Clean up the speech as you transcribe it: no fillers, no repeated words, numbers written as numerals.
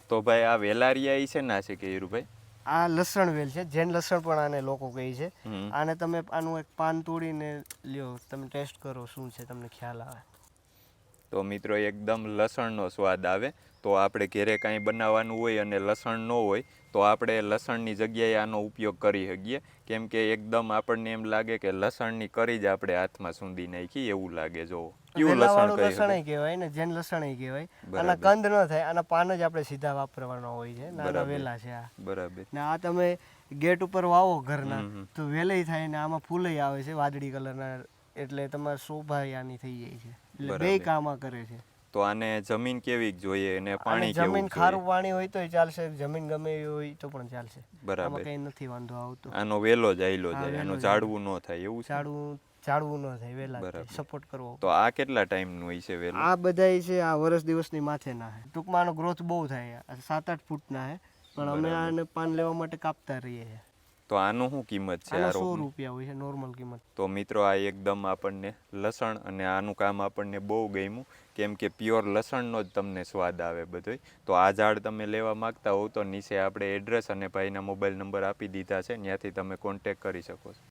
તો ભાઈ આ વેલારિયા ઈ છે ના છે કે હીરુભાઈ? આ લસણ વેલ છે, જૈન લસણ પણ આને લોકો કહે છે. હમ. આને તમે આનું એક પાન તોડીને લ્યો, તમે ટેસ્ટ કરો શું છે, તમને ખ્યાલ આવે. તો મિત્રો એકદમ લસણનો સ્વાદ આવે. તો આપણે ઘરે કાંઈ બનાવવાનું હોય અને લસણ ન હોય તો આપણે લસણની જગ્યાએ આનો ઉપયોગ કરી શકીએ, કેમ કે એકદમ આપણને એમ લાગે કે લસણની કરી જ આપણે હાથમાં સૂંધી નાખી એવું લાગે. જો કેવું લસણ કહે લસણ કહેવાય ને, જૈન લસણ કહેવાય. આના કંદ ન થાય, આના પાન જ આપણે સીધા વાપરવાના હોય છે. નાના વેલા છે આ. બરાબર. ને આ તમે ગેટ ઉપર વાવો ઘરના તો વેલય થાય ને આમાં ફૂલય આવે છે વાદળી કલરના, એટલે તમારે શોભા આની થઈ જાય છે. એટલે બે કામ આ કરે છે. તો આને જમીન કેવી જોઈએ અને પાણી કેવું? જમીન ખારું પાણી હોય તોય ચાલશે, જમીન ગમે એવી હોય તો પણ ચાલશે. બરાબર. કઈ નથી વાંધો આવતો. આનો વેલો જ આયલો જાય, આનો ઝાડવું ન થાય એવું છે. ઝાડવું ન થાય, વેલા સપોર્ટ કરવો. તો આ કેટલા ટાઈમનું હોય છે વેલો? આ બધાય છે આ વર્ષ દિવસની માથેના છે. ટૂંકમાં આનો ગ્રોથ બહુ થાય, 7-8 ફૂટના છે, પણ અમે આને પાન લેવા માટે કાપતા રહીએ છીએ. તો આનું શું કિંમત છે? 100 રૂપિયા હોય છે નોર્મલ કિંમત. તો મિત્રો આ એકદમ આપણને લસણ અને આનું કામ આપણને બહુ ગમ્યું, કેમ કે પ્યોર લસણનો જ તમને સ્વાદ આવે બધોય. તો આ ઝાડ તમે લેવા માગતા હોવ તો નીચે આપણે એડ્રેસ અને ભાઈના મોબાઈલ નંબર આપી દીધા છે, ત્યાંથી તમે કોન્ટેક કરી શકો છો.